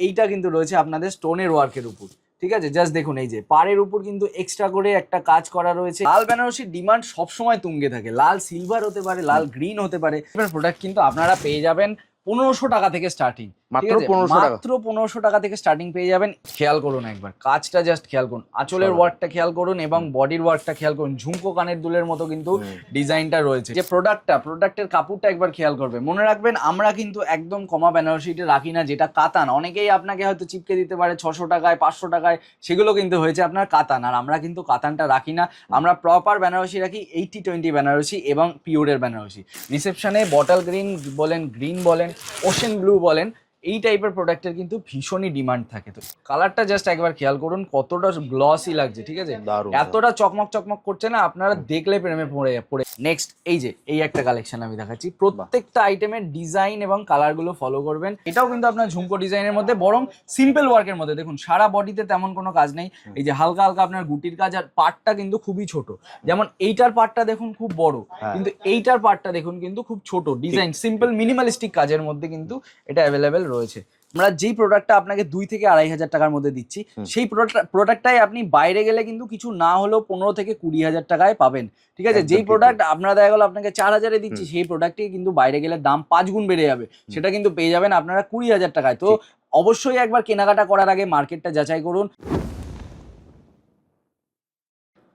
এইটা কিন্তু রয়েছে আপনাদের স্টোনের ওয়ার্কের উপর। ঠিক আছে, জাস্ট দেখুন এই যে পাড়ের উপর কিন্তু এক্সট্রা করে একটা কাজ করা রয়েছে। লাল বেনারসির ডিমান্ড সবসময় তুঙ্গে থাকে, লাল সিলভার হতে পারে, লাল গ্রিন হতে পারে। এবার প্রোডাক্ট কিন্তু আপনারা পেয়ে যাবেন 1500 টাকা থেকে স্টার্টিং। ঠিক আছে, মাত্র 1500 টাকা থেকে স্টার্টিং পেয়ে যাবেন। খেয়াল করুন একবার কাজটা, জাস্ট খেয়াল করুন, আঁচলের ওয়ার্কটা খেয়াল করুন এবং বডির ওয়ার্কটা খেয়াল করুন। ঝুমকো কানের দুলের মতো কিন্তু ডিজাইনটা রয়েছে। যে প্রোডাক্টের কাপড়টা একবার খেয়াল করবে। মনে রাখবেন আমরা কিন্তু একদম কমা বেনারসিটা রাখি না, যেটা কাতান। অনেকেই আপনাকে হয়তো চিপকে দিতে পারে 600 টাকায় 500 টাকায়, সেগুলো কিন্তু হয়েছে আপনার কাতান। আর আমরা কিন্তু কাতানটা রাখি না, আমরা প্রপার বেনারসি রাখি 80-20 বেনারসি এবং পিওরের বেনারসি। রিসেপশনে বটল গ্রিন বলেন, গ্রিন বলেন, ওশেন ব্লু বলেন, এই টাইপের প্রোডাক্টের কিন্তু ভীষণই ডিমান্ড থাকে। তো কালারটা জাস্ট একবার খেয়াল করুন কতটা গ্লসি লাগছে। ঠিক আছে, এতটা চকমক চকমক করছে না, আপনারা দেখলে প্রেমে পড়ে। নেক্সট এই একটা কালেকশন আমি দেখাচ্ছি। প্রত্যেকটা আইটেমের ডিজাইন এবং কালার গুলো ফলো করবেন। এটাও কিন্তু আপনার ঝুমকো ডিজাইনের মধ্যে, বরং সিম্পল ওয়ার্কের মধ্যে। দেখুন সারা বডিতে তেমন কোনো কাজ নেই, এই যে হালকা হালকা আপনার গুটির কাজ। আর পার্টটা কিন্তু খুবই ছোট, যেমন এইটার পার্টটা দেখুন খুব বড়, কিন্তু এইটার পার্টটা দেখুন কিন্তু খুব ছোট। ডিজাইন সিম্পল মিনিমালিস্টিক কাজের মধ্যে কিন্তু এটা অ্যাভেলেবেল রয়েছে। আমরা যেই প্রোডাক্টটা আপনাকে 2 থেকে 2500 টাকার মধ্যে দিচ্ছি, সেই প্রোডাক্টটাই আপনি বাইরে গেলে কিন্তু কিছু না হলেও 15 থেকে 20,000 টাকায় পাবেন। ঠিক আছে, যেই প্রোডাক্ট আপনারা দেখা গেল আপনাকে 4000-এ দিচ্ছি, সেই প্রোডাক্টই কিন্তু বাইরে গেলে দাম 5 গুণ বেড়ে যাবে। সেটা কিন্তু পেয়ে যাবেন আপনারা 20,000 টাকায়। তো অবশ্যই একবার কেনাকাটা করার আগে মার্কেটটা যাচাই করুন।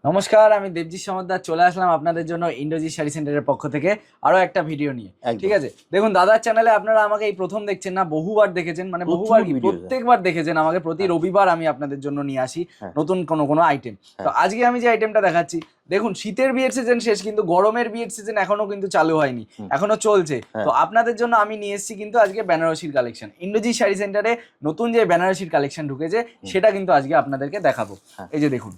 নমস্কার, আমি দেবজিৎ সমাদ্দার চলে আসলাম আপনাদের জন্য ইন্দ্রজিৎ শাড়ি সেন্টারের পক্ষ থেকে আরো একটা ভিডিও নিয়ে। ঠিক আছে, দেখুন দাদার চ্যানেলে আপনারা আমাকে এই প্রথম দেখছেন না, বহুবার দেখেছেন, মানে বহুবার কি প্রত্যেকবার দেখেছেন আমাকে। প্রতি রবিবার আমি আপনাদের জন্য নিয়ে আসি নতুন কোনো আইটেম। তো আজকে আমি যে আইটেমটা দেখাচ্ছি, দেখুন শীতের বিয়ের সিজন শেষ, কিন্তু গরমের বিয়ের সিজন এখনো কিন্তু চালু হয়নি, এখনো চলছে। তো আপনাদের জন্য আমি নিয়ে এসেছি কিন্তু আজকে বেনারসির কালেকশন। ইন্দ্রজিৎ শাড়ি সেন্টারে নতুন যে বেনারসির কালেকশন ঢুকেছে, সেটা কিন্তু আজকে আপনাদেরকে দেখাবো। এই যে দেখুন,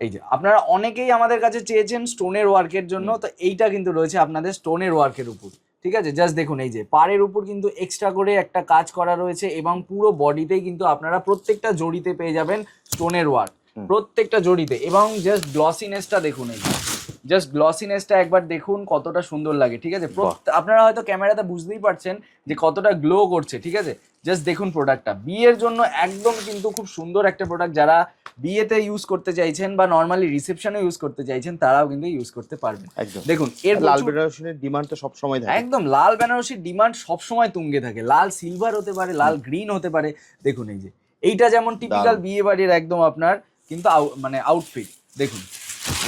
এই যে আপনারা অনেকেই আমাদের কাছে চেয়েছেন স্টোনের ওয়ার্কের জন্য, তো এইটা কিন্তু রয়েছে আপনাদের স্টোনের ওয়ার্কের উপর। ঠিক আছে, জাস্ট দেখুন এই যে পাড়ের উপর কিন্তু এক্সট্রা করে একটা কাজ করা রয়েছে এবং পুরো বডিতেই কিন্তু আপনারা প্রত্যেকটা জড়িতে পেয়ে যাবেন স্টোনের ওয়ার্ক, প্রত্যেকটা জড়িতে। এবং জাস্ট গ্লসিনেসটা দেখুন, এই জাস্ট গ্লসিনেসটা একবার দেখুন কতটা সুন্দর লাগে। ঠিক আছে, আপনারা হয়তো ক্যামেরাতে বুঝতেই পারছেন যে কতটা গ্লো করছে। ঠিক আছে, জাস্ট দেখুন প্রোডাক্টটা বিয়ের জন্য একদম কিন্তু খুব সুন্দর একটা প্রোডাক্ট। যারা বিয়েতে ইউজ করতে চাইছেন বা নর্মালি রিসেপশনে ইউজ করতে চাইছেন, তারাও কিন্তু ইউজ করতে পারবেন। দেখুন এর লাল বেনারসির ডিমান্ড তো সব সময় থাকে, একদম লাল বেনারসির ডিমান্ড সব সময় তুঙ্গে থাকে। লাল সিলভার হতে পারে, লাল গ্রিন হতে পারে। দেখুন এই যে এইটা যেমন টিপিক্যাল বিয়ে বাড়ির একদম আপনার কিন্তু মানে আউটফিট। দেখুন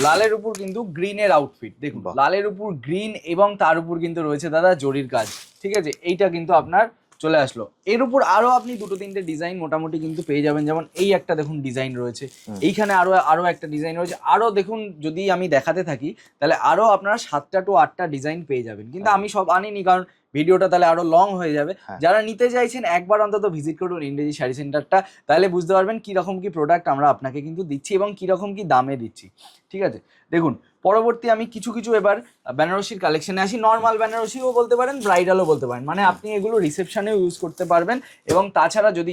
লালের উপর কিন্তু গ্রিনের আউটফিট, দেখুন লালের উপর গ্রিন এবং তার উপর কিন্তু রয়েছে দাদা জরির কাজ। ঠিক আছে, এইটা কিন্তু আপনার চলে আসলো। এর উপর আরো আপনি 2-3টে ডিজাইন মোটামুটি কিন্তু পেয়ে যাবেন। যেমন এই একটা দেখুন ডিজাইন রয়েছে, এইখানে আরো একটা ডিজাইন রয়েছে। আরো দেখুন, যদি আমি দেখাতে থাকি তাহলে আরো আপনারা 7টা to 8টা ডিজাইন পেয়ে যাবেন, কিন্তু আমি সব আনিনি কারণ ভিডিওটা তাহলে আরো লং হয়ে যাবে। যারা নিতে চাইছেন একবার অন্তত ভিজিট করুন ইন্দ্রজিৎ শাড়ি সেন্টারটা, তাহলে বুঝতে পারবেন কিরকম কি প্রোডাক্ট আমরা আপনাকে কিন্তু দিচ্ছি এবং কিরকম কি দামে দিচ্ছি। ঠিক আছে, দেখুন পরবর্তী আমি কিছু এবার বেনারসির কালেকশনে আসি। নর্মাল বেনারসিও বলতে পারেন, ব্রাইডালও বলতে পারেন, মানে আপনি এগুলো রিসেপশনেও ইউজ করতে পারবেন এবং তাছাড়া যদি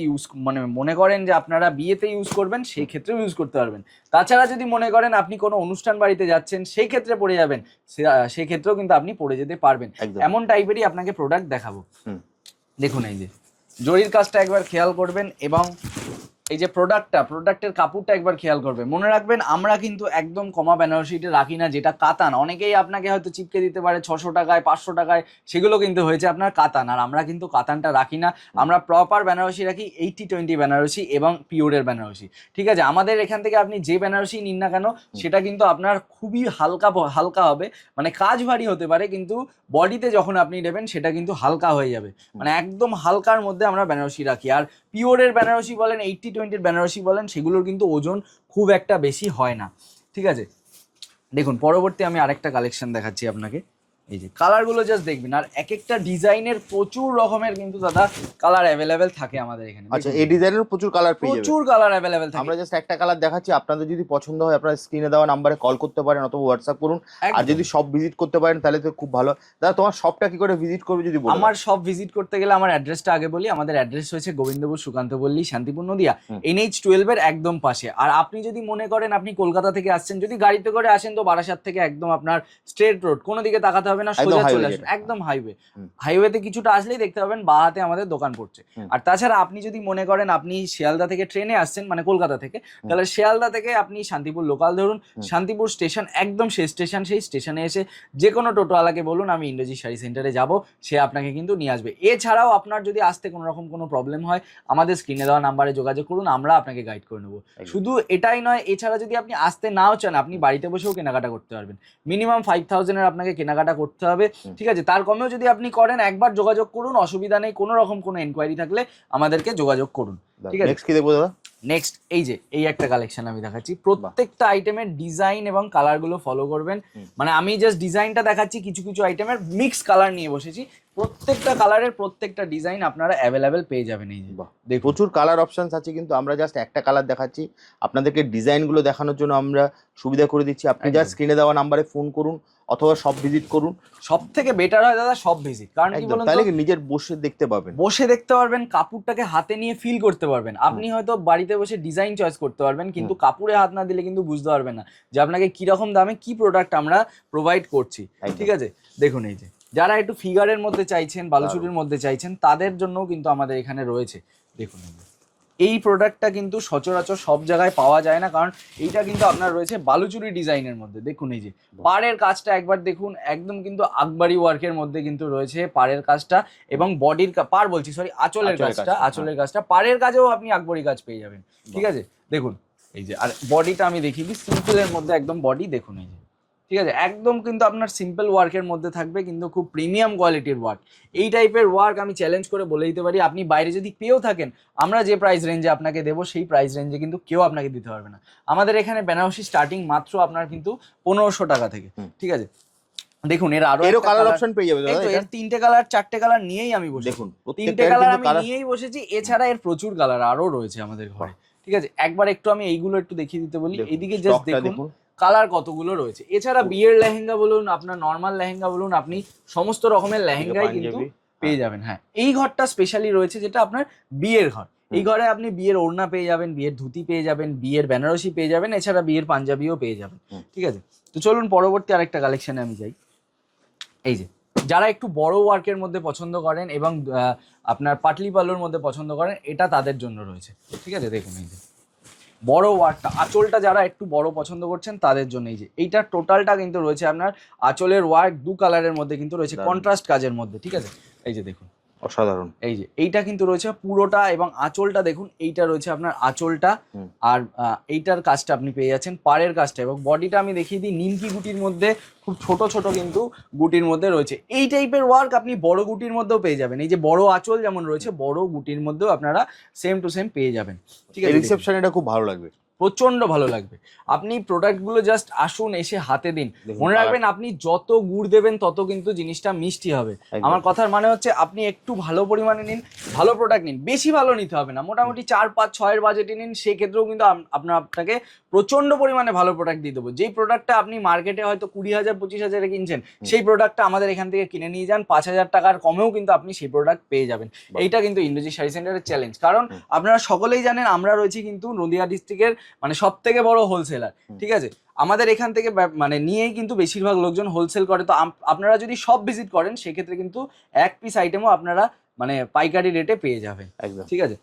মনে করেন যে আপনারা বিয়েতে ইউজ করবেন, সেই ক্ষেত্রেও ইউজ করতে পারবেন। তাছাড়া যদি মনে করেন আপনি কোনো অনুষ্ঠান বাড়িতে যাচ্ছেন, সেই ক্ষেত্রে পরে যাবেন, সেই ক্ষেত্রেও কিন্তু আপনি পরে যেতে পারবেন। এমন টাইপেরই আপনাকে প্রোডাক্ট দেখাবো। দেখুন এই যে জরির কাজটা একবার খেয়াল করবেন এবং এই যে প্রোডাক্টের কাপড়টা একবার খেয়াল করবে। মনে রাখবেন আমরা কিন্তু একদম কমা বেনারসিটা রাখি না, যেটা কাতান। অনেকেই আপনাকে হয়তো চিপকে দিতে পারে 600 টাকায় 500 টাকায়, সেগুলো কিন্তু হয়েছে আপনার কাতান। আর আমরা কিন্তু কাতানটা রাখি না, আমরা প্রপার বেনারসি রাখি 80-20 বেনারসি এবং পিওরের বেনারসি। ঠিক আছে, আমাদের এখান থেকে আপনি যে বেনারসি নিন না কেন, সেটা কিন্তু আপনার খুবই হালকা হবে, মানে কাজ ভারী হতে পারে, কিন্তু বডিতে যখন আপনি নেবেন সেটা কিন্তু হালকা হয়ে যাবে, মানে একদম হালকার মধ্যে আমরা বেনারসি রাখি। আর পিওরের বেনারসি বলেন, 80-20 বেনারসি বলেন, সেগুলোর কিন্তু ওজন খুব একটা বেশি হয় না। ঠিক আছে, দেখুন পরবর্তী আমি আরেকটা কালেকশন দেখাচ্ছি আপনাকে। এই যে কালারগুলো জাস্ট দেখবেন, আর এক একটা ডিজাইনের প্রচুর রকমের কিন্তু দাদা কালার অ্যাভেলেবেল থাকে আমাদের এখানে। আচ্ছা, এই ডিজাইনের প্রচুর কালার পেয়ে যাবেন, প্রচুর কালার অ্যাভেলেবেল থাকে। আমরা জাস্ট একটা কালার দেখাচ্ছি, আপনাদের যদি পছন্দ হয় আপনারা স্ক্রিনে দেওয়া নাম্বারে কল করতে পারেন অথবা হোয়াটসঅ্যাপ করুন। আর যদি সব ভিজিট করতে পারেন তাহলে তো খুব ভালো। দাদা তোমার শপটা কি করে ভিজিট করবে যদি বলো? আমার সব ভিজিট করতে গেলে আমার অ্যাড্রেসটা আগে বলি। আমাদের অ্যাড্রেস হয়েছে গোবিন্দপুর সুকান্ত পল্লী, শান্তিপুর, নদিয়া, NH-12 এর একদম পাশে। আর আপনি যদি মনে করেন আপনি কলকাতা থেকে আসছেন, যদি গাড়িতে করে আসেন, তো বারাসাত থেকে একদম আপনার স্ট্রেট রোড, কোনো দিকে তাকাতে হবে হবে না, সোজা চলে আসবে একদম হাইওয়ে। হাইওয়েতে কিছুটা আসলেই দেখতে পাবেন বাঁ হাতে আমাদের দোকান পড়ছে। আর তাছাড়া আপনি যদি মনে করেন আপনি শিয়ালদা থেকে ট্রেনে আসছেন, মানে কলকাতা থেকে, তাহলে শিয়ালদা থেকে আপনি শান্তিপুর লোকাল ধরুন, শান্তিপুর স্টেশন একদম শেষ স্টেশন, সেই স্টেশনে এসে যে কোনো টোটোওয়ালাকে বলুন আমি ইন্দ্রজিৎ শাড়ি সেন্টারে যাব, সে আপনাকে কিন্তু নিয়ে আসবে। এছাড়াও আপনার যদি আসতে কোনো রকম কোনো প্রবলেম হয়, আমাদের স্ক্রিনে দেওয়া নাম্বারে যোগাযোগ করুন, আমরা আপনাকে গাইড করে নেবো। শুধু এটাই নয়, এছাড়া যদি আপনি আসতে নাও চান, আপনি বাড়িতে বসেও কেনাকাটা করতে পারবেন। মিনিমাম 5000-এর আপনাকে কেনাকাটা করতে হবে, ঠিক আছে? তার কমেও যদি আপনি করেন, একবার যোগাযোগ করুন, অসুবিধা নেই। কোনো রকম কোনো এনকোয়ারি থাকলে আমাদেরকে যোগাযোগ করুন, ঠিক আছে? নেক্সট কি দেখবো দাদা? নেক্সট এই একটা কালেকশন আমি দেখাচ্ছি। প্রত্যেকটা আইটেমের ডিজাইন এবং কালার গুলো ফলো করবেন। মানে আমি জাস্ট ডিজাইনটা দেখাচ্ছি, কিছু কিছু আইটেমের মিক্স কালার নিয়ে বসেছি। প্রত্যেকটা কালারের প্রত্যেকটা ডিজাইন আপনারা অ্যাভেলেবেল পেয়ে যাবেন। এই যে প্রচুর কালার অপশনস আছে, কিন্তু আমরা জাস্ট একটা কালার দেখাচ্ছি আপনাদেরকে। ডিজাইন গুলো দেখানোর জন্য আমরা সুবিধা করে দিচ্ছি। আপনি জাস্ট স্ক্রিনে দেওয়া নাম্বারে ফোন করুন অথবা সব ভিজিট করুন। সব থেকে বেটার হয় দাদা সব ভিজিট, কারণ কি বলুন, তাহলে নিজের বসে দেখতে পাবেন, কাপড়টাকে হাতে নিয়ে ফিল করতে পারবেন। আপনি হয়তো বাড়িতে বসে ডিজাইন চয়েস করতে পারবেন, কিন্তু কাপড়ে হাত না দিলে কিন্তু বুঝতে পারবেন না যে আপনাকে কি রকম দামে কি প্রোডাক্ট আমরা প্রোভাইড করছি, ঠিক আছে? দেখুন এই যে যারা একটু ফিগারের মধ্যে চাইছেন, বালুচুরির মধ্যে চাইছেন, তাদের জন্যও কিন্তু আমাদের এখানে রয়েছে। দেখুন এই প্রোডাক্টটা কিন্তু সচরাচর সব জায়গায় পাওয়া যায় না, কারণ এইটা কিন্তু আপনার রয়েছে বালুচুরি ডিজাইনের মধ্যে। দেখুন এই যে পাড়ের কাজটা একবার দেখুন, একদম কিন্তু আকবরি ওয়ার্কের মধ্যে কিন্তু রয়েছে পাড়ের কাজটা, এবং বডির আঁচলের কাজটা, পাড়ের কাজেও আপনি আকবরি কাজ পেয়ে যাবেন, ঠিক আছে? দেখুন এই যে, আর বডিটা আমি দেখিয়ে দিই, সিম্পলের মধ্যে একদম বডি দেখুন এই যে, ঠিক আছে? একদম কিন্তু আপনার সিম্পল ওয়ার্কের মধ্যে থাকবে, কিন্তু খুব প্রিমিয়াম কোয়ালিটির ওয়ার্ক। এই টাইপের ওয়ার্ক আমি চ্যালেঞ্জ করে বলে দিতে পারি, আপনি বাইরে যদি পেয়েও থাকেন, আমরা যে প্রাইস রেঞ্জে আপনাকে দেবো সেই প্রাইস রেঞ্জে কিন্তু কেউ আপনাকে দিতে পারবে না। আমাদের এখানে বেনারসি স্টার্টিং মাত্র আপনার কিন্তু 1500 টাকা থেকে, ঠিক আছে? দেখুন এর আরো কালার অপশন পেয়ে যাবে দাদা। এর 3টে কালার 4টে কালার নিয়েই আমি বসেছি। দেখুন 3টে কালার আমি নিয়েই বসেছি। এছাড়া এর প্রচুর কালার আরো রয়েছে আমাদের ঘরে, ঠিক আছে? একবার একটু আমি এইগুলো একটু দেখিয়ে দিতে বলি। এইদিকে জাস্ট দেখুন কালার কতগুলো রয়েছে। এছাড়া বিয়ের লেহেঙ্গা বলুন, আপনার নর্মাল লেহেঙ্গা বলুন, আপনি সমস্ত রকমের লেহেঙ্গাই কিন্তু পেয়ে যাবেন। হ্যাঁ, এই ঘরটা স্পেশালি রয়েছে যেটা আপনার বিয়ের ঘর। এই ঘরে আপনি বিয়ের ওড়না পেয়ে যাবেন, বিয়ের ধুতি পেয়ে যাবেন, বিয়ের বেনারসি পেয়ে যাবেন, এছাড়া বিয়ের পাঞ্জাবিও পেয়ে যাবেন, ঠিক আছে? তো চলুন পরবর্তী আরেকটা কালেকশনে আমি যাই। এই যে যারা একটু বড় ওয়ার্কের মধ্যে পছন্দ করেন এবং আপনার পাটলি পাল্লুর মধ্যে পছন্দ করেন, এটা তাদের জন্য রয়েছে, ঠিক আছে? দেখুন এই যে বড় ওয়ার্কটা, আঁচলটা যারা একটু বড় পছন্দ করছেন তাদের জন্য এই যে এইটা টোটালটা কিন্তু রয়েছে আপনার আঁচলের ওয়ার্ক দু কালারের মধ্যে কিন্তু রয়েছে, কন্ট্রাস্ট কাজের মধ্যে, ঠিক আছে? এই যে দেখুন অসাধারণ, এই যে এইটা কিন্তু রয়েছে পুরোটা, এবং আঁচলটা দেখুন এইটা রয়েছে আপনার আঁচলটা, আর এইটার কাজটা আপনি পেয়ে যাচ্ছেন, পাড়ের কাজটা, এবং বডিটা আমি দেখিয়ে দিই নিমকি গুটির মধ্যে, খুব ছোট ছোট কিন্তু গুটির মধ্যে রয়েছে। এই টাইপের ওয়ার্ক আপনি বড় গুটির মধ্যেও পেয়ে যাবেন। এই যে বড় আঁচল যেমন রয়েছে, বড় গুটির মধ্যেও আপনারা সেম টু সেম পেয়ে যাবেন, ঠিক আছে? রিসেপশন এটা খুব ভালো লাগবে, প্রচন্ড ভালো লাগবে। আপনি প্রোডাক্টগুলো জাস্ট আসুন, এসে হাতে দিন। মনে রাখবেন আপনি যত গুড় দেবেন তত কিন্তু জিনিসটা মিষ্টি হবে। আমার কথার মানে হচ্ছে আপনি একটু ভালো পরিমাণে নিন, ভালো প্রোডাক্ট নিন, বেশি ভালো নিতে হবে না, মোটামুটি 4-5-6 এর বাজেটে নিন, সেক্ষেত্রেও কিন্তু আপনাকে প্রচন্ড পরিমাণে ভালো প্রোডাক্ট দিয়ে দেবো। যেই প্রোডাক্টটা আপনি মার্কেটে হয়তো 20,000-25,000-এ কিনছেন, সেই প্রোডাক্টটা আমাদের এখান থেকে কিনে নিয়ে যান, 5,000 টাকার কমেও কিন্তু আপনি সেই প্রোডাক্ট পেয়ে যাবেন। এইটা কিন্তু ইন্দ্রজিৎ শাড়ি সেন্টারের চ্যালেঞ্জ, কারণ আপনারা সকলেই জানেন আমরা রয়েছি কিন্তু নদিয়া ডিস্ট্রিক্টের মানে সব থেকে বড় হোলসেলার, ঠিক আছে? আমাদের এখান থেকে মানে নিয়েই কিন্তু বেশিরভাগ লোকজন হোলসেল করে। তো আপনারা যদি সব ভিজিট করেন, সেক্ষেত্রে কিন্তু এক পিস আইটেমও আপনারা মানে পাইকারি রেটে পেয়ে যাবেন, ঠিক আছে?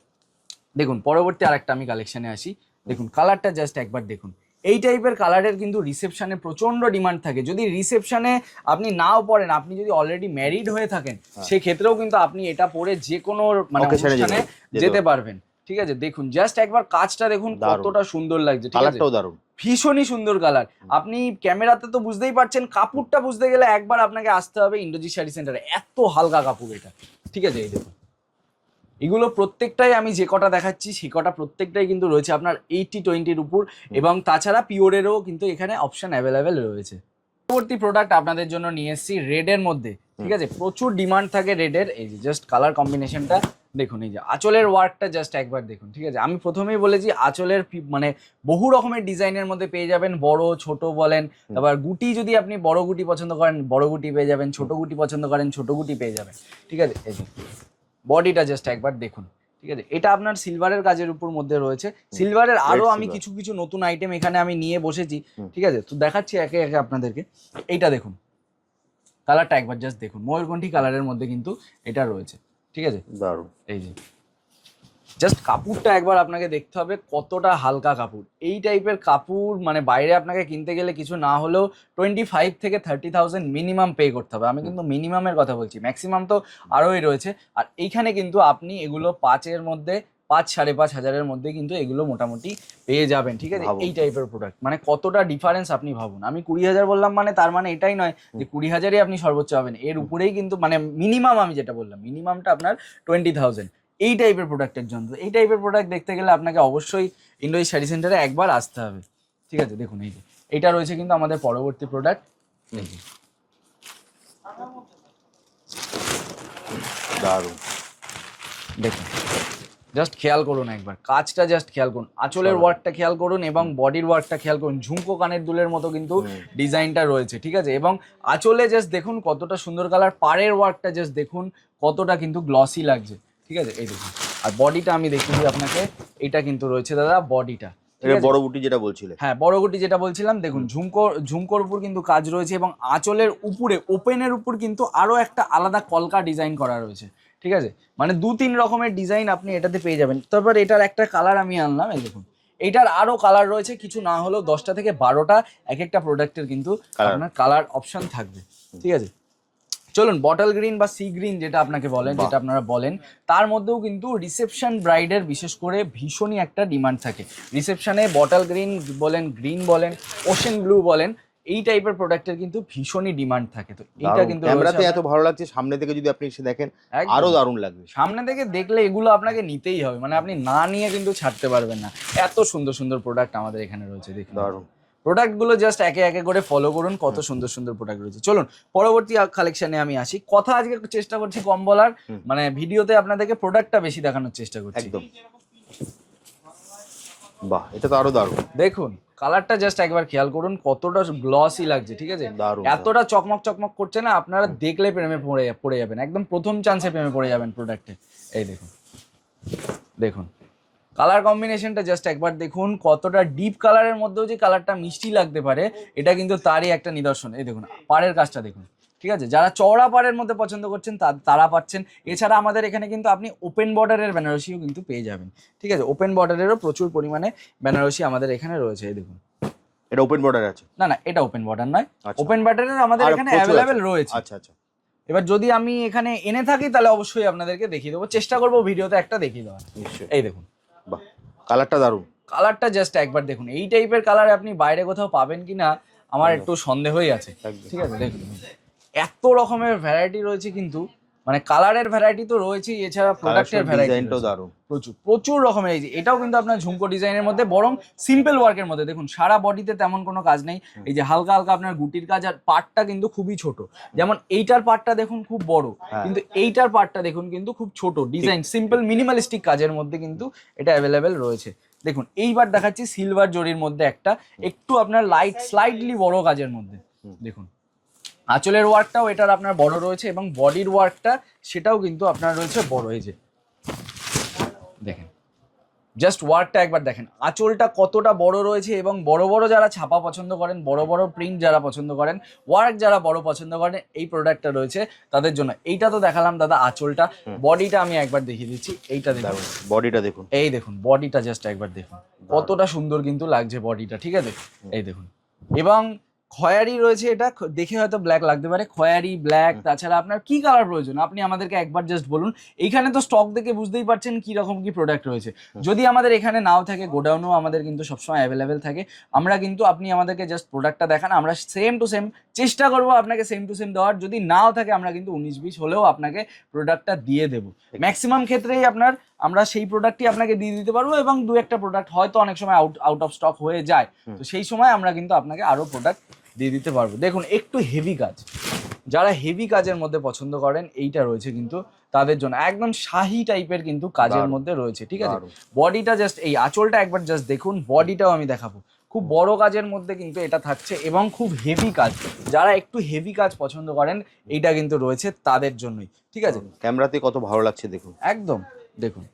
দেখুন পরবর্তী আরেকটা আমি কালেকশনে আসি। দেখুন কালারটা জাস্ট একবার দেখুন। এই টাইপের কালারের কিন্তু রিসেপশনে প্রচন্ড ডিমান্ড থাকে। যদি রিসেপশনে আপনি নাও পরেন, আপনি যদি অলরেডি ম্যারিড হয়ে থাকেন, সেক্ষেত্রেও কিন্তু আপনি এটা পরে যে কোনো মানে অনুষ্ঠানে যেতে পারবেন, ঠিক আছে? দেখুন জাস্ট একবার কাজটা দেখুন কতটা সুন্দর লাগছে, ঠিক আছে? ভীষণই সুন্দর কালার। আপনি ক্যামেরাতে তো বুঝতেই পারছেন, কাপড়টা বুঝতে গেলে একবার আপনাকে আসতে হবে ইন্দ্রজিৎ শাড়ি সেন্টারে। এত হালকা কাপড় এটা, ঠিক আছে? এই দেখুন এগুলো প্রত্যেকটাই আমি যে কটা দেখাচ্ছি সে কটা প্রত্যেকটাই কিন্তু রয়েছে আপনার 80-20-র উপর, এবং তাছাড়া পিওরেরও কিন্তু এখানে অপশন অ্যাভেলেবেল রয়েছে। পরবর্তী প্রোডাক্ট আপনাদের জন্য নিয়ে এসেছি রেডের মধ্যে, ঠিক আছে? প্রচুর ডিমান্ড থাকে রেডের। এই যে জাস্ট কালার কম্বিনেশনটা দেখুন, এই যে আঁচলের ওয়ার্কটা জাস্ট একবার দেখুন, ঠিক আছে? আমি প্রথমেই বলেছি আঁচলের মানে বহু রকমের ডিজাইনের মধ্যে পেয়ে যাবেন, বড় ছোট বলেন। আবার গুটি যদি আপনি বড় গুটি পছন্দ করেন বড় গুটি পেয়ে যাবেন, ছোট গুটি পছন্দ করেন ছোট গুটি পেয়ে যাবেন, ঠিক আছে? এই যে বডিটা জাস্ট একবার দেখুন, ঠিক আছে? এটা আপনার সিলভারের কাজের উপর মধ্যে রয়েছে। সিলভারের আরো আমি কিছু কিছু নতুন আইটেম এখানে আমি নিয়ে বসেছি, ঠিক আছে? তো দেখাচ্ছি একে একে আপনাদেরকে। এইটা দেখুন কালারটা একবার জাস্ট দেখুন, ময়ূরকণ্ঠী কালারের মধ্যে কিন্তু এটা রয়েছে, ঠিক আছে। দারুণ। এই যে জাস্ট কাপড়টা একবার আপনাকে দেখতে হবে কতটা হালকা কাপড়। এই টাইপের কাপড় মানে বাইরে আপনাকে কিনতে গেলে কিছু না হলেও 25 থেকে 30,000 মিনিমাম পে করতে হবে। আমি কিন্তু মিনিমামের কথা বলছি, ম্যাক্সিমাম তো আরোই রয়েছে। আর এইখানে কিন্তু আপনি এগুলো 5-এর মধ্যে 5-5,500-এর মধ্যে কিন্তু এগুলো মোটামুটি পেয়ে যাবেন, ঠিক আছে। এই টাইপের প্রোডাক্ট মানে কতটা ডিফারেন্স আপনি ভাবুন। আমি 20,000 বললাম মানে তার মানে এটাই নয় যে 20,000-ই আপনি সর্বোচ্চ পাবেন, এর উপরেই কিন্তু মানে মিনিমাম, আমি যেটা বললাম মিনিমামটা আপনার 20,000 এই টাইপের প্রোডাক্টের জন্য। এই টাইপের প্রোডাক্ট দেখতে গেলে আপনাকে অবশ্যই ইন্ডো শাড়ি সেন্টারে একবার আসতে হবে, ঠিক আছে। দেখুন এই যে এইটা রয়েছে কিন্তু আমাদের পরবর্তী প্রোডাক্ট। দারুণ। দেখুন জাস্ট খেয়াল করুন একবার, কাজটা জাস্ট খেয়াল করুন, আঁচলের ওয়ার্কটা খেয়াল করুন এবং বডির ওয়ার্কটা খেয়াল করুন। ঝুমকো কানের দুলের মতো কিন্তু ডিজাইনটা রয়েছে, ঠিক আছে। এবং আঁচলে জাস্ট দেখুন কতটা সুন্দর কালার, পাড়ের ওয়ার্কটা জাস্ট দেখুন কতটা কিন্তু গ্লসি লাগছে, ঠিক আছে। এই দেখুন, আর বডিটা আমি দেখিয়ে দিই আপনাকে, এটা কিন্তু রয়েছে দাদা বডিটা, বড় বুটি যেটা বলছিলে। হ্যাঁ বড় গুটি যেটা বলছিলাম। দেখুন ঝুমকোর উপর কিন্তু কাজ রয়েছে এবং আঁচলের উপরে ওপেনের উপর কিন্তু আরো একটা আলাদা কলকা ডিজাইন করা রয়েছে, ঠিক আছে। মানে 2-3 রকমের ডিজাইন আপনি এটাতে পেয়ে যাবেন। তারপর এটার একটা কালার আমি আনলাম, এই দেখুন এইটার আরো কালার রয়েছে, কিছু না হলেও 10টা থেকে 12টা এক একটা প্রোডাক্টের কিন্তু আপনার কালার অপশন থাকবে, ঠিক আছে। চলুন বটল গ্রিন বা সি গ্রিন যেটা আপনাকে বলেন, যেটা আপনারা বলেন, তার মধ্যেও কিন্তু রিসেপশন ব্রাইডের বিশেষ করে ভীষণই একটা ডিমান্ড থাকে। রিসেপশনে বটল গ্রিন বলেন, গ্রিন বলেন, ওশেন ব্লু বলেন, এই টাইপের প্রোডাক্টের কিন্তু ভীষণই ডিমান্ড থাকে। তো এইটা কিন্তু ক্যামেরাতে এত ভালো লাগছে, সামনে থেকে যদি আপনি এসে দেখেন আরো দারুণ লাগবে। সামনে থেকে দেখলে এগুলো আপনাকে নিতেই হবে, মানে আপনি না নিয়ে কিন্তু ছাড়তে পারবেন না। এত সুন্দর সুন্দর প্রোডাক্ট আমাদের এখানে রয়েছে, দেখুন দারুণ। প্রোডাক্টগুলো জাস্ট একে একে করে ফলো করুন, কত সুন্দর সুন্দর প্রোডাক্ট রয়েছে। চলুন পরবর্তী কালেকশনে আমি আসি। কথা আজকে চেষ্টা করছি কম বলার, মানে ভিডিওতে আপনাদেরকে প্রোডাক্টটা বেশি দেখানোর চেষ্টা করছি। একদম। বাহ, এটা তো আরো দারুণ। দেখুন কালারটা জাস্ট একবার খেয়াল করুন কতটা গ্লসি লাগছে, ঠিক আছে। এতটা চকমক চকমক করছে না, আপনারা দেখলে প্রেমে পড়ে যাবেন, একদম প্রথম চান্সে প্রেমে পড়ে যাবেন প্রোডাক্টে। এই দেখুন, দেখুন কালার কম্বিনেশনটা জাস্ট একবার দেখুন, কতটা ডিপ কালারের মধ্যেও যে কালারটা মিষ্টি লাগতে পারে এটা কিন্তু তারই একটা নিদর্শন। এই দেখুন পাড়ের কাজটা দেখুন, ঠিক আছে। যারা চওড়া পাড়ের মধ্যে পছন্দ করছেন তারা পাচ্ছেন। এছাড়া আমাদের এখানে কিন্তু আপনি ওপেন বর্ডারের বেনারসিও কিন্তু পেয়ে যাবেন, ঠিক আছে। ওপেন বর্ডারেরও প্রচুর পরিমাণে বেনারসি আমাদের এখানে রয়েছে। এই দেখুন এটা ওপেন বর্ডার আছে? না না, এটা ওপেন বর্ডার নয়, ওপেন বর্ডারের আমাদের এখানে অ্যাভেলেবেল রয়েছে। আচ্ছা আচ্ছা। এবার যদি আমি এখানে এনে থাকি তাহলে অবশ্যই আপনাদেরকে দেখিয়ে দেবো, চেষ্টা করবো ভিডিওতে একটা দেখিয়ে দেওয়ার। এই দেখুন, বাহ কালারটা দারুণ। কালারটা জাস্ট একবার দেখুন, এই টাইপের কালার আপনি বাইরে কোথাও পাবেন কিনা আমার একটু সন্দেহই আছে, ঠিক আছে। দেখুন এত রকমের ভ্যারাইটি রয়েছে কিন্তু, মানে কালারের ভ্যারাইটি তো রয়েছেই, এছাড়া প্রোডাক্টের ভ্যারাইটি দারুণ, প্রচুর প্রচুর রকমের। এই যে এটাও কিন্তু আপনার ঝুমকো ডিজাইনের মধ্যে, বরং সিম্পল ওয়ার্কের মধ্যে। দেখুন সারা বডিতে তেমন কোনো কাজ নেই, এই যে হালকা হালকা আপনার গুটির কাজ, আর পার্টটা কিন্তু খুবই ছোট। যেমন এইটার পার্টটা দেখুন খুব বড়, কিন্তু এইটার পার্টটা দেখুন কিন্তু খুব ছোট। ডিজাইন সিম্পল মিনিমালিস্টিক কাজের মধ্যে কিন্তু এটা অ্যাভেলেবেল রয়েছে। দেখুন এইবার দেখাচ্ছি সিলভার জরির মধ্যে একটা একটু আপনার স্লাইটলি বড় কাজের মধ্যে। দেখুন আঁচলের ওয়ার্কটাও এটার আপনার বড় রয়েছে এবং বডির ওয়ার্কটা সেটাও কিন্তু আপনার রয়েছে বড়। এই যে দেখেন জাস্ট ওয়ার্কটা একবার দেখেন, আঁচলটা কতটা বড় রয়েছে এবং বড় বড় যারা ছাপা পছন্দ করেন, বড় বড় প্রিন্ট যারা পছন্দ করেন, ওয়ার্ক যারা বড় পছন্দ করেন, এই প্রোডাক্টটা রয়েছে তাদের জন্য। এইটা তো দেখালাম দাদা আঁচলটা, বডিটা আমি একবার দেখিয়ে দিচ্ছি। এইটা দেখুন বডিটা দেখুন, এই দেখুন বডিটা জাস্ট একবার দেখুন কতটা সুন্দর কিন্তু লাগছে বডিটা, ঠিক আছে। এই দেখুন, এবং খয়েরি রয়েছে, এটা দেখে হয়তো ব্ল্যাক লাগতে পারে, খয়েরি ব্ল্যাক। তাছাড়া আপনার কি কালার প্রয়োজন আপনি আমাদেরকে একবার জাস্ট বলুন। এইখানে তো স্টক দেখে বুঝতেই পারছেন কি রকম কি প্রোডাক্ট রয়েছে। যদি আমাদের এখানে নাও থাকে, গোডাউনও আমাদের কিন্তু সবসময় অ্যাভেলেবেল থাকে। আমরা কিন্তু আপনি আমাদেরকে জাস্ট প্রোডাক্টটা দেখান, আমরা সেম টু সেম চেষ্টা করবো আপনাকে সেম টু সেম দেওয়ার। যদি নাও থাকে আমরা কিন্তু 19-20 হলেও আপনাকে প্রোডাক্টটা দিয়ে দেবো। ম্যাক্সিমাম ক্ষেত্রেই আমরা সেই প্রোডাক্টই আপনাকে দিয়ে দিতে পারবো, এবং 2-একটা প্রোডাক্ট হয়তো অনেক সময় আউট অফ স্টক হয়ে যায়, তো সেই সময় আমরা কিন্তু আপনাকে আরো প্রোডাক্ট দিয়ে দিতে পারবো। দেখুন একটু হেভি কাজ, যারা হেভি কাজের মধ্যে পছন্দ করেন এইটা রয়েছে কিন্তু তাদের জন্য, একদম শাহি টাইপের কিন্তু কাজের মধ্যে রয়েছে, ঠিক আছে। বডিটা জাস্ট এই আঁচলটা একবার জাস্ট দেখুন, বডিটাও আমি দেখাবো, খুব বড় কাজের মধ্যে কিন্তু এটা থাকছে এবং খুব হেভি কাজ। যারা একটু হেভি কাজ পছন্দ করেন এইটা কিন্তু রয়েছে তাদের জন্যই, ঠিক আছে। ক্যামেরাতে কত ভালো লাগছে দেখুন, একদম দেখুন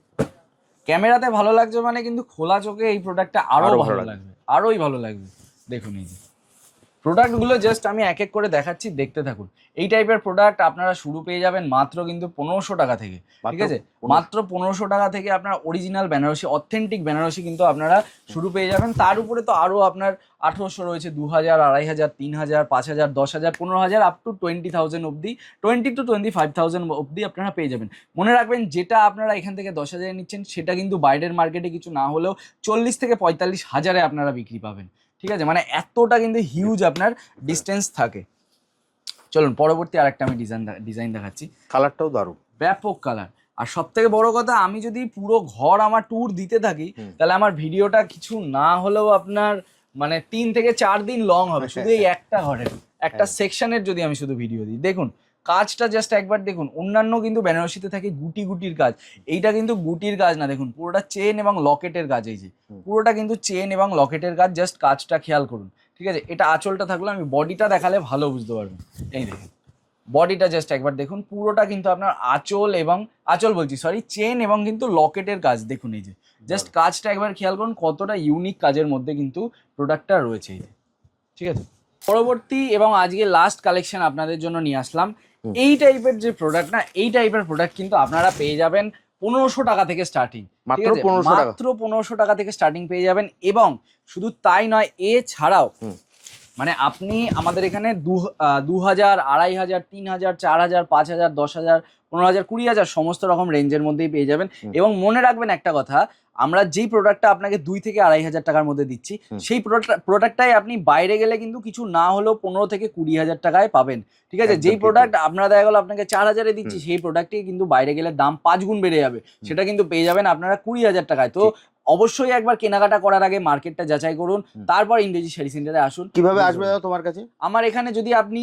ক্যামেরাতে ভালো লাগছে মানে কিন্তু খোলা চোখে এই প্রোডাক্টটা আরো ভালো লাগবে, আরোই ভালো লাগবে। দেখুন এই যে প্রোডাক্টগুলো জাস্ট আমি এক এক করে দেখাচ্ছি, দেখতে থাকুন। এই টাইপের প্রোডাক্ট আপনারা শুরু পেয়ে যাবেন মাত্র কিন্তু 1500 টাকা থেকে, ঠিক আছে? মাত্র 1500 টাকা থেকে আপনার অরিজিনাল বেনারসি, অথেন্টিক বেনারসি কিন্তু আপনারা শুরু পেয়ে যাবেন। তার উপরে তো আরও আপনার 1800 রয়েছে, 2000, 2500, 3000, 5000, 10000, 15000 আপ টু 20,000 অবধি, 20 to 25,000 অবধি আপনারা পেয়ে যাবেন। মনে রাখবেন যেটা আপনারা এখান থেকে 10,000 নিচ্ছেন সেটা কিন্তু বাইরের মার্কেটে কিছু না হলেও 40 থেকে 45,000 আপনারা বিক্রি পাবেন, ঠিক আছে? মানে এতটা কিন্তু হিউজ আপনার ডিস্টেন্স থাকে। চলুন পরবর্তী আরেকটা আমি ডিজাইন দেখাচ্ছি। কালারটাও দারুণ, ব্যাপক কালার। আর সব থেকে বড় কথা, আমি যদি পুরো ঘর আমার ট্যুর দিতে থাকি তাহলে আমার ভিডিওটা কিছু না হলেও আপনার মানে 3 থেকে 4 দিন লং হবে, শুধু এই একটা ঘরের একটা সেকশনের যদি আমি শুধু ভিডিও দিই। দেখুন কাজটা জাস্ট একবার দেখুন। অন্যান্য কিন্তু বেনারসিতে থাকে গুটি গুটির কাজ, এইটা কিন্তু গুটির কাজ না। দেখুন পুরোটা চেন এবং লকেটের কাজ, এই যে পুরোটা কিন্তু চেন এবং লকেটের কাজ, জাস্ট কাজটা খেয়াল করুন, ঠিক আছে? এটা আঁচলটা থাকলো, আমি বডিটা দেখালে ভালো বুঝতে পারবেন। এই দেখুন বডিটা জাস্ট একবার দেখুন, পুরোটা কিন্তু আপনার আঁচল বলছি সরি, চেন এবং কিন্তু লকেটের কাজ। দেখুন এই যে জাস্ট কাজটা একবার খেয়াল করুন, কতটা ইউনিক কাজের মধ্যে কিন্তু প্রোডাক্টটা রয়েছে, এই যে, ঠিক আছে? পরবর্তী এবং আজকে লাস্ট কালেকশন আপনাদের জন্য নিয়ে আসলাম। এই টাইপের যে প্রোডাক্ট না, এই টাইপের প্রোডাক্ট কিন্তু আপনারা পেয়ে যাবেন 1500 টাকা থেকে স্টার্টিং, ঠিক আছে? মাত্র 1500 টাকা থেকে স্টার্টিং পেয়ে যাবেন। এবং শুধু তাই নয়, এছাড়াও মানে আপনি আমাদের এখানে 2000, 2500, 3000, 4000, 5000, 10000, 15000, 20000 সমস্ত রকম রেঞ্জের মধ্যেই পেয়ে যাবেন। এবং মনে রাখবেন একটা কথা, আমরা যেই প্রোডাক্টটা আপনাকে 2 থেকে 2500 টাকার মধ্যে দিচ্ছি, সেই প্রোডাক্টটাই আপনি বাইরে গেলে কিন্তু কিছু না হলেও 15 থেকে 20,000 টাকায় পাবেন, ঠিক আছে? যেই প্রোডাক্ট আপনারা দেখা গেলো আপনাকে 4000-এ দিচ্ছি, সেই প্রোডাক্টটি কিন্তু বাইরে গেলে দাম 5 গুণ বেড়ে যাবে, সেটা কিন্তু পেয়ে যাবেন আপনারা 20,000 টাকায়। তো অবশ্যই একবার কেনাকাটা করার আগে মার্কেটটা যাচাই করুন, তারপর ইন্দ্রজিৎ শাড়ি সেন্টারে আসুন। কিভাবে আসবে দাদা তোমার কাছে? আমার এখানে যদি আপনি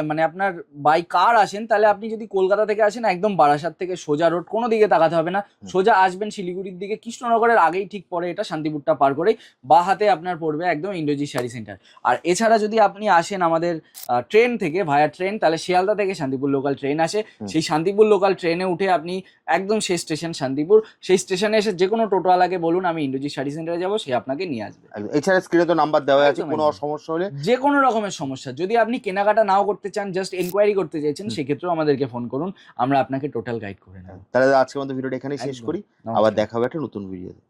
মানে আপনার বাই কার আসেন, তাহলে আপনি যদি কলকাতা থেকে আসেন, একদম বারাসাত থেকে সোজা রোড, কোনো দিকে তাকাতে হবে না, সোজা আসবেন শিলিগুড়ির দিকে, কৃষ্ণনগরের আগেই ঠিক পরে এটা, শান্তিপুরটা পার করেই বা হাতে আপনার পড়বে একদম ইন্দ্রজিৎ শাড়ি সেন্টার। আর এছাড়া যদি আপনি আসেন আমাদের ট্রেন থেকে, ভায়া ট্রেন, তাহলে শিয়ালদা থেকে শান্তিপুর লোকাল ট্রেন আসে, সেই শান্তিপুর লোকাল ট্রেনে উঠে আপনি একদম শেষ স্টেশন শান্তিপুর, সেই স্টেশনে এসে যে কোনো টোটোওয়ালাকে বলুন আমি ইন্দ্রজিৎ শাড়ি সেন্টারে যাবো, সে আপনাকে নিয়ে আসবে। এছাড়া স্ক্রিনে তো নাম্বার দেওয়া আছে, কোনো সমস্যা হলে, যে কোনো রকমের সমস্যা, যদি আপনি কেনাকাটা নাও করতে চান, জাস্ট এনকোয়ারি করতে চাইছেন, সেক্ষেত্রেও আমাদেরকে ফোন করুন, আমরা আপনাকে টোটাল গাইড করে নেব। তাহলে আজকের মতো ভিডিওটা এখানেই শেষ করি, আবার দেখা হবে একটা নতুন ভিডিওতে।